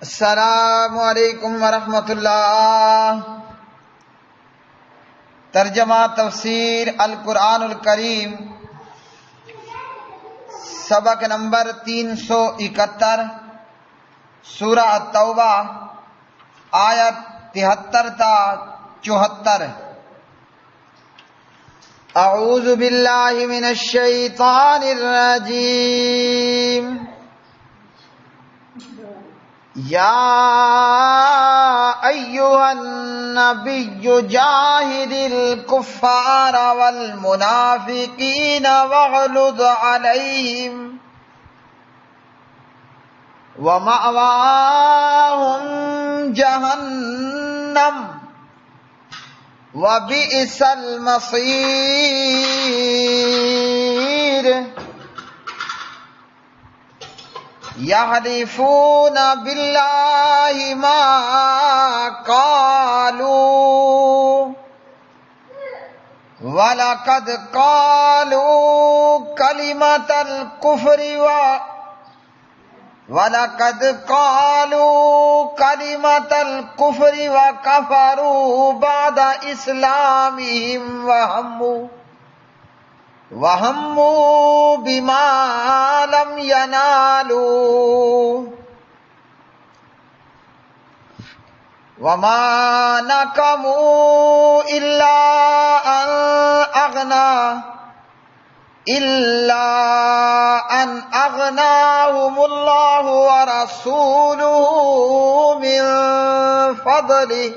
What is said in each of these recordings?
السلام علیکم ورحمۃ اللہ۔ ترجمہ تفسیر القرآن الکریم، سبق نمبر 371، سورہ توبہ، آیت 73 تا 74۔ اعوذ باللہ من الشیطان الرجیم۔ یا ایھا النبی جاہد الکفار والمنافقین واغلظ علیہم ومأواہم جہنم وبئس المصیر۔ یحلفون باللہ ما قالوا وَلَقَدْ قَالُوا كَلِمَةَ الْكُفْرِ وَكَفَرُوا بَعْدَ إِسْلَامِهِمْ وَهَمُّوا بِمَا لَمْ يَنَالُوا وَمَا نَقَمُوا إِلَّا أَنْ أَغْنَاهُمُ اللَّهُ وَرَسُولُهُ مِنْ فَضْلِهِ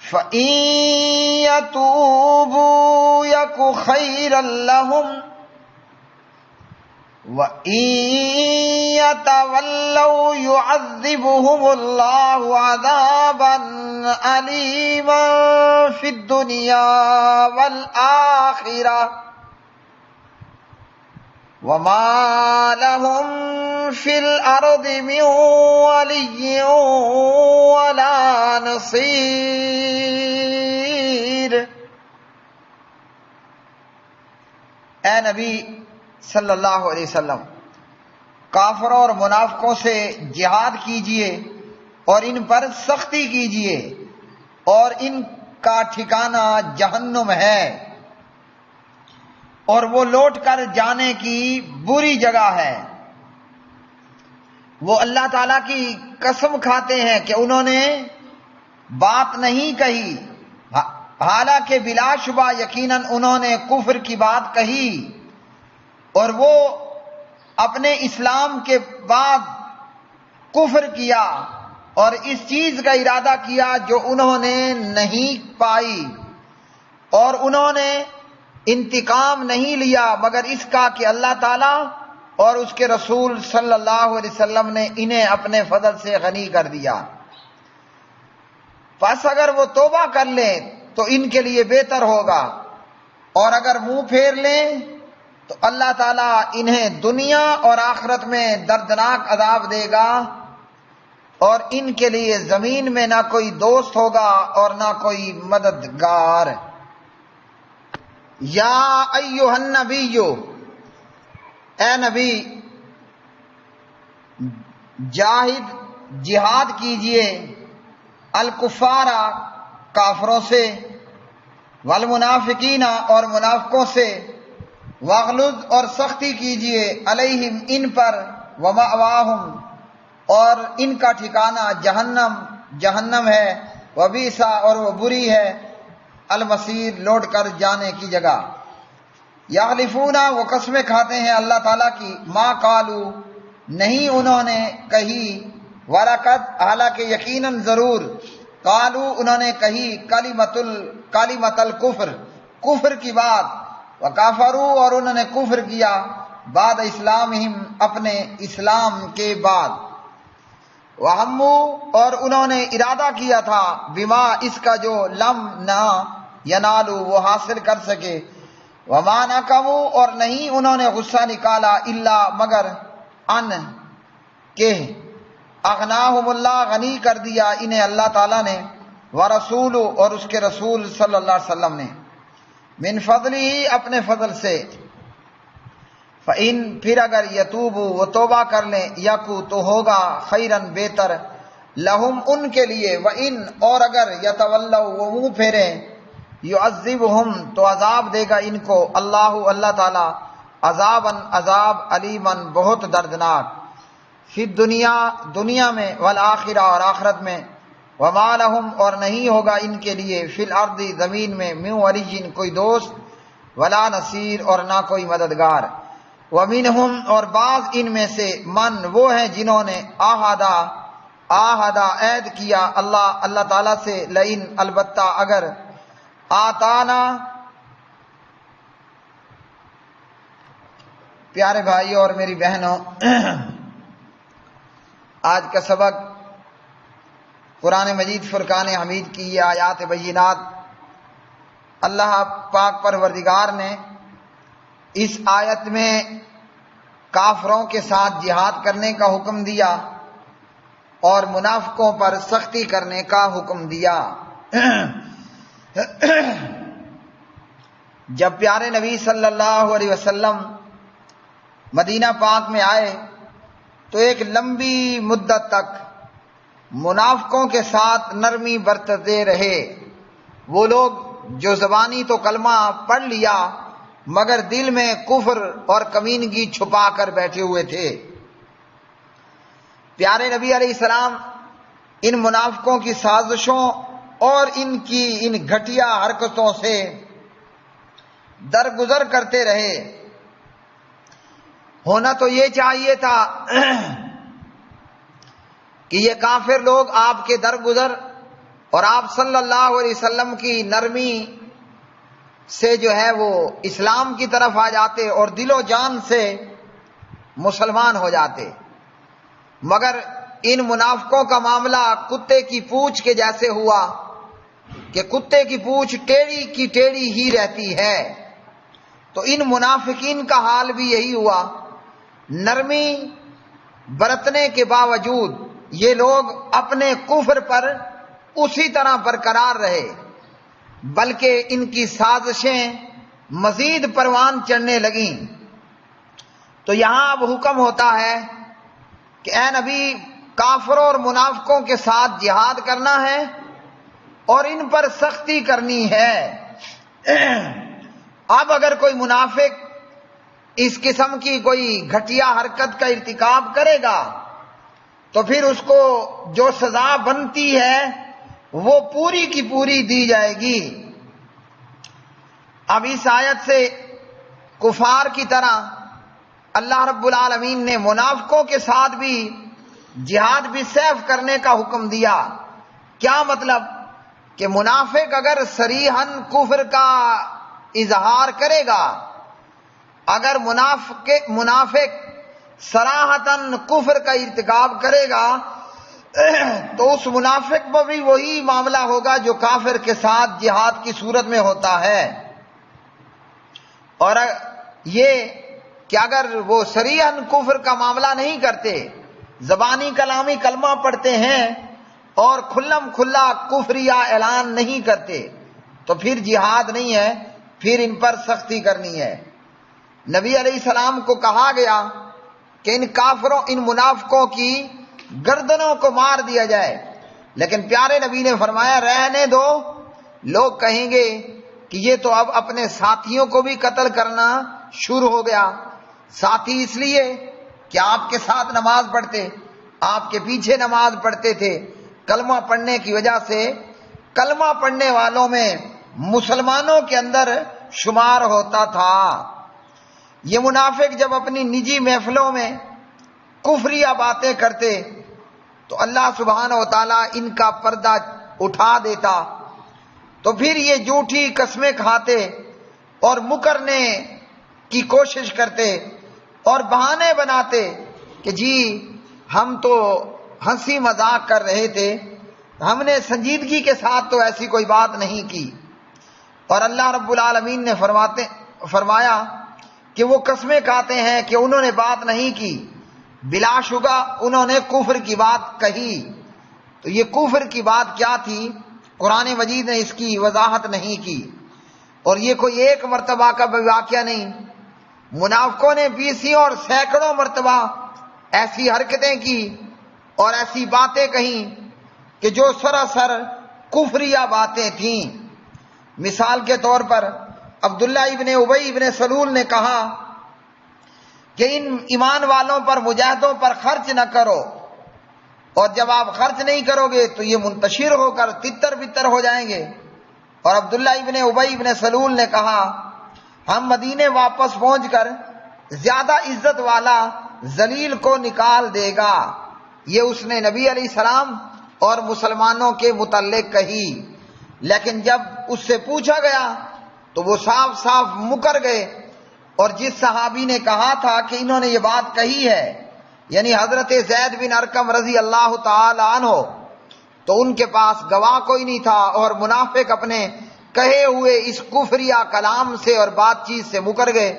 فَإِنْ يَتُوبُوا يَكُ خَيْرًا لَهُمْ وَإِنْ يَتَوَلَّوْا يُعَذِّبْهُمُ اللَّهُ عَذَابًا أَلِيمًا فِي الدُّنْيَا وَالْآخِرَةِ وَمَا لَهُمْ فِي الْأَرْضِ مِنْ وَلِيٍّ وَلَا نَصِيرٍ۔ اے نبی صلی اللہ علیہ وسلم، کافروں اور منافقوں سے جہاد کیجئے اور ان پر سختی کیجئے، اور ان کا ٹھکانہ جہنم ہے، اور وہ لوٹ کر جانے کی بری جگہ ہے۔ وہ اللہ تعالیٰ کی قسم کھاتے ہیں کہ انہوں نے بات نہیں کہی، حالانکہ بلا شبہ یقیناً انہوں نے کفر کی بات کہی، اور وہ اپنے اسلام کے بعد کفر کیا اور اس چیز کا ارادہ کیا جو انہوں نے نہیں پائی، اور انہوں نے انتقام نہیں لیا مگر اس کا کہ اللہ تعالیٰ اور اس کے رسول صلی اللہ علیہ وسلم نے انہیں اپنے فضل سے غنی کر دیا۔ پس اگر وہ توبہ کر لیں تو ان کے لیے بہتر ہوگا، اور اگر منہ پھیر لیں تو اللہ تعالیٰ انہیں دنیا اور آخرت میں دردناک عذاب دے گا، اور ان کے لیے زمین میں نہ کوئی دوست ہوگا اور نہ کوئی مددگار۔ یا ایھا النبی، اے نبی، جاہد جہاد کیجئے الکفار کافروں سے، والمنافقین اور منافقوں سے، واغلظ اور سختی کیجئے علیہم ان پر، ومأواہم اور ان کا ٹھکانہ جہنم ہے، وبئس اور وہ بری ہے، المصیر لوٹ کر جانے کی جگہ۔ یحلفون وہ قسمیں کھاتے ہیں اللہ تعالیٰ کی، ما قالوا نہیں انہوں نے کہی، وَلَقَدْ حالانکہ یقیناً ضرور، قالوا انہوں نے کہی، کلمۃ الکفر کفر کی بات، وکفروا اور انہوں نے کفر کیا، بعد اسلامہم اپنے اسلام کے بعد، وہموا اور انہوں نے ارادہ کیا تھا، بما اس کا جو لم نہ ینالو وہ حاصل کر سکے، وما نقموا اور نہیں انہوں نے غصہ نکالا، الا مگر ان کہ اغناہم اللہ غنی کر دیا انہیں اللہ تعالیٰ نے، ورسول اور اس کے رسول صلی اللہ علیہ وسلم نے، من فضلہ اپنے فضل سے، فَإِن پھر اگر یتوبو وہ توبہ کر لیں، یکو تو ہوگا خیرن بہتر، لہم ان کے لیے، وَإِن اور اگر یتولوا وہ منہ پھیریں، یعذبہم تو عذاب دے گا ان کو اللہ تعالی، عذاباً عذاب، علیماً بہت دردناک، فی دنیا میں، والآخرہ اور آخرت میں، وما لہم اور نہیں ہوگا ان کے لیے، فی الارض زمین میں، من ولی کوئی دوست، ولا نصیر اور نہ کوئی مددگار، ومنہم اور بعض ان میں سے، من وہ ہیں جنہوں نے آہدا عہد کیا اللہ تعالیٰ سے، لئن البتہ اگر آتانا، پیارے بھائیوں اور میری بہنوں، آج کا سبق قرآن مجید فرقان حمید کی یہ آیات بینات، اللہ پاک پروردگار نے اس آیت میں کافروں کے ساتھ جہاد کرنے کا حکم دیا اور منافقوں پر سختی کرنے کا حکم دیا۔ جب پیارے نبی صلی اللہ علیہ وسلم مدینہ پاک میں آئے تو ایک لمبی مدت تک منافقوں کے ساتھ نرمی برتتے رہے۔ وہ لوگ جو زبانی تو کلمہ پڑھ لیا مگر دل میں کفر اور کمینگی چھپا کر بیٹھے ہوئے تھے۔ پیارے نبی علیہ السلام ان منافقوں کی سازشوں اور ان کی ان گھٹیا حرکتوں سے درگزر کرتے رہے۔ ہونا تو یہ چاہیے تھا کہ یہ کافر لوگ آپ کے درگزر اور آپ صلی اللہ علیہ وسلم کی نرمی سے جو ہے وہ اسلام کی طرف آ جاتے اور دل و جان سے مسلمان ہو جاتے، مگر ان منافقوں کا معاملہ کتے کی پونچھ کے جیسے ہوا کہ کتے کی پونچھ ٹیڑھی کی ٹیڑھی ہی رہتی ہے۔ تو ان منافقین کا حال بھی یہی ہوا، نرمی برتنے کے باوجود یہ لوگ اپنے کفر پر اسی طرح برقرار رہے، بلکہ ان کی سازشیں مزید پروان چڑھنے لگیں۔ تو یہاں اب حکم ہوتا ہے کہ اے نبی، کافروں اور منافقوں کے ساتھ جہاد کرنا ہے اور ان پر سختی کرنی ہے۔ اب اگر کوئی منافق اس قسم کی کوئی گھٹیا حرکت کا ارتکاب کرے گا تو پھر اس کو جو سزا بنتی ہے وہ پوری کی پوری دی جائے گی۔ اب اس آیت سے کفار کی طرح اللہ رب العالمین نے منافقوں کے ساتھ بھی جہاد بھی سیف کرنے کا حکم دیا۔ کیا مطلب؟ کہ منافق اگر صریحاً کفر کا اظہار کرے گا، اگر منافق صراحتاً کفر کا ارتکاب کرے گا تو اس منافق پر بھی وہی معاملہ ہوگا جو کافر کے ساتھ جہاد کی صورت میں ہوتا ہے۔ اور یہ کہ اگر وہ صریحاً کفر کا معاملہ نہیں کرتے، زبانی کلامی کلمہ پڑھتے ہیں اور کھلم کھلا کفریہ اعلان نہیں کرتے تو پھر جہاد نہیں ہے، پھر ان پر سختی کرنی ہے۔ نبی علیہ السلام کو کہا گیا کہ ان کافروں، ان منافقوں کی گردنوں کو مار دیا جائے، لیکن پیارے نبی نے فرمایا رہنے دو، لوگ کہیں گے کہ یہ تو اب اپنے ساتھیوں کو بھی قتل کرنا شروع ہو گیا۔ ساتھی اس لیے کہ آپ کے ساتھ نماز پڑھتے، آپ کے پیچھے نماز پڑھتے تھے، کلمہ پڑھنے کی وجہ سے کلمہ پڑھنے والوں میں مسلمانوں کے اندر شمار ہوتا تھا۔ یہ منافق جب اپنی نجی محفلوں میں کفریہ باتیں کرتے تو اللہ سبحانہ و تعالیٰ ان کا پردہ اٹھا دیتا، تو پھر یہ جھوٹی قسمیں کھاتے اور مکرنے کی کوشش کرتے اور بہانے بناتے کہ جی ہم تو ہنسی مذاق کر رہے تھے، ہم نے سنجیدگی کے ساتھ تو ایسی کوئی بات نہیں کی۔ اور اللہ رب العالمین نے فرمایا کہ وہ قسمیں کھاتے ہیں کہ انہوں نے بات نہیں کی، بلا شبہ انہوں نے کفر کی بات کہی۔ تو یہ کفر کی بات کیا تھی؟ قرآن مجید نے اس کی وضاحت نہیں کی، اور یہ کوئی ایک مرتبہ کا واقعہ نہیں، منافقوں نے 20 اور سینکڑوں مرتبہ ایسی حرکتیں کی اور ایسی باتیں کہیں کہ جو سراسر کفریہ باتیں تھیں۔ مثال کے طور پر عبداللہ ابن ابی ابن سلول نے کہا کہ ان ایمان والوں پر مجاہدوں پر خرچ نہ کرو، اور جب آپ خرچ نہیں کرو گے تو یہ منتشر ہو کر تتر بتر ہو جائیں گے۔ اور عبداللہ ابن ابی ابن سلول نے کہا ہم مدینے واپس پہنچ کر زیادہ عزت والا ذلیل کو نکال دے گا۔ یہ اس نے نبی علیہ السلام اور مسلمانوں کے متعلق کہی، لیکن جب اس سے پوچھا گیا تو وہ صاف صاف مکر گئے۔ اور جس صحابی نے کہا تھا کہ انہوں نے یہ بات کہی ہے، یعنی حضرت زید بن ارقم رضی اللہ تعالی عنہ، تو ان کے پاس گواہ کوئی نہیں تھا، اور منافق اپنے کہے ہوئے اس کفریہ کلام سے اور بات چیت سے مکر گئے۔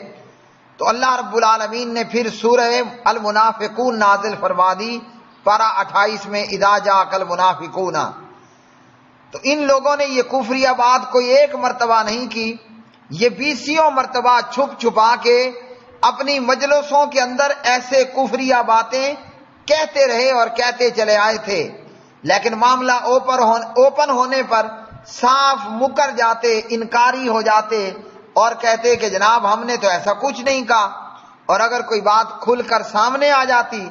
تو اللہ رب العالمین نے پھر سورہ المنافقون نازل فرما دی، پارہ 28 میں اذا جاءک المنافقون۔ تو ان لوگوں نے یہ کفریہ بات کوئی ایک مرتبہ نہیں کی، یہ 20 مرتبہ چھپ چھپا کے اپنی مجلسوں کے اندر ایسے کفریہ باتیں کہتے رہے اور کہتے چلے آئے تھے، لیکن معاملہ اوپن ہونے پر صاف مکر جاتے، انکاری ہو جاتے اور کہتے کہ جناب ہم نے تو ایسا کچھ نہیں کہا۔ اور اگر کوئی بات کھل کر سامنے آ جاتی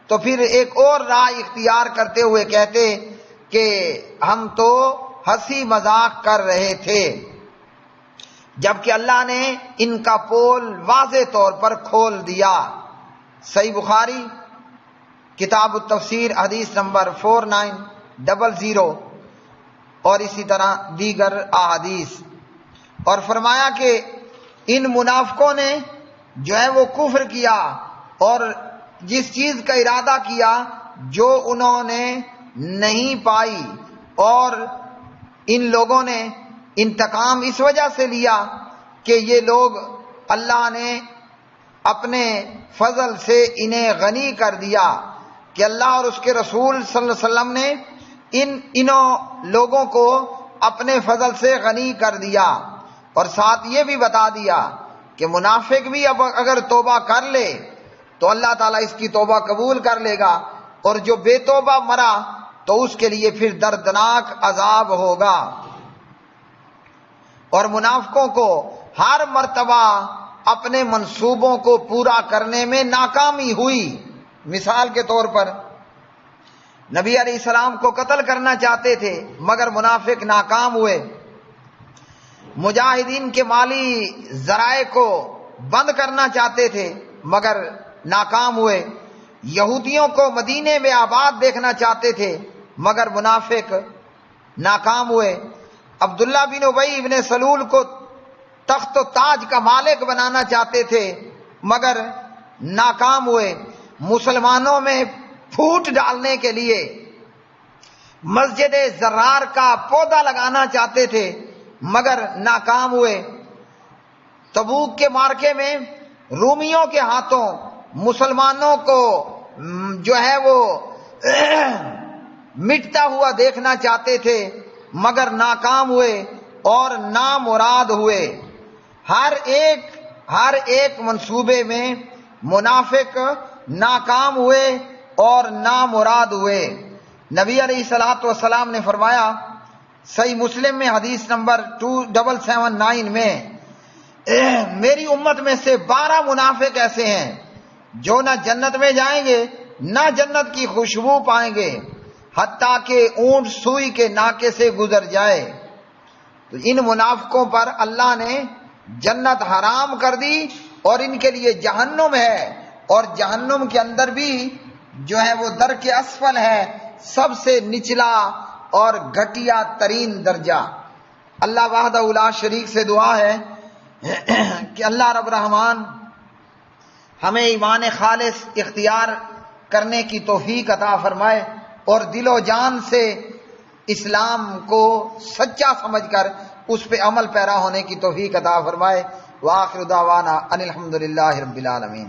تو پھر ایک اور راہ اختیار کرتے ہوئے کہتے کہ ہم تو ہنسی مذاق کر رہے تھے، جبکہ اللہ نے ان کا پول واضح طور پر کھول دیا۔ صحیح بخاری کتاب التفسیر حدیث نمبر 4900 اور اسی طرح دیگر احادیث۔ اور فرمایا کہ ان منافقوں نے جو ہے وہ کفر کیا اور جس چیز کا ارادہ کیا جو انہوں نے نہیں پائی، اور ان لوگوں نے انتقام اس وجہ سے لیا کہ یہ لوگ اللہ نے اپنے فضل سے انہیں غنی کر دیا، کہ اللہ اور اس کے رسول صلی اللہ علیہ وسلم نے انہوں لوگوں کو اپنے فضل سے غنی کر دیا، اور ساتھ یہ بھی بتا دیا کہ منافق بھی اب اگر توبہ کر لے تو اللہ تعالیٰ اس کی توبہ قبول کر لے گا، اور جو بے توبہ مرا تو اس کے لیے پھر دردناک عذاب ہوگا۔ اور منافقوں کو ہر مرتبہ اپنے منصوبوں کو پورا کرنے میں ناکامی ہوئی۔ مثال کے طور پر نبی علیہ السلام کو قتل کرنا چاہتے تھے مگر منافق ناکام ہوئے، مجاہدین کے مالی ذرائع کو بند کرنا چاہتے تھے مگر ناکام ہوئے، یہودیوں کو مدینے میں آباد دیکھنا چاہتے تھے مگر منافق ناکام ہوئے، عبداللہ بن ابی ابن سلول کو تخت و تاج کا مالک بنانا چاہتے تھے مگر ناکام ہوئے، مسلمانوں میں پھوٹ ڈالنے کے لیے مسجد زرار کا پودا لگانا چاہتے تھے مگر ناکام ہوئے، تبوک کے معرکے میں رومیوں کے ہاتھوں مسلمانوں کو جو ہے وہ مٹتا ہوا دیکھنا چاہتے تھے مگر ناکام ہوئے اور نامراد ہوئے۔ ہر ایک منصوبے میں منافق ناکام ہوئے اور نامراد ہوئے۔ نبی علیہ الصلوۃ والسلام نے فرمایا صحیح مسلم میں حدیث نمبر 2779 میں، میری امت میں سے 12 منافق ایسے ہیں جو نہ جنت میں جائیں گے نہ جنت کی خوشبو پائیں گے حتیٰ کہ اونٹ سوئی کے ناکے سے گزر جائے۔ تو ان منافقوں پر اللہ نے جنت حرام کر دی اور ان کے لیے جہنم ہے، اور جہنم کے اندر بھی جو ہے وہ درک اسفل ہے، سب سے نچلا اور گھٹیا ترین درجہ۔ اللہ وحدہ لا شریک سے دعا ہے کہ اللہ رب الرحمن ہمیں ایمان خالص اختیار کرنے کی توفیق عطا فرمائے اور دل و جان سے اسلام کو سچا سمجھ کر اس پہ عمل پیرا ہونے کی توفیق عطا فرمائے۔ وآخر دعوانا ان الحمد للہ رب العالمین۔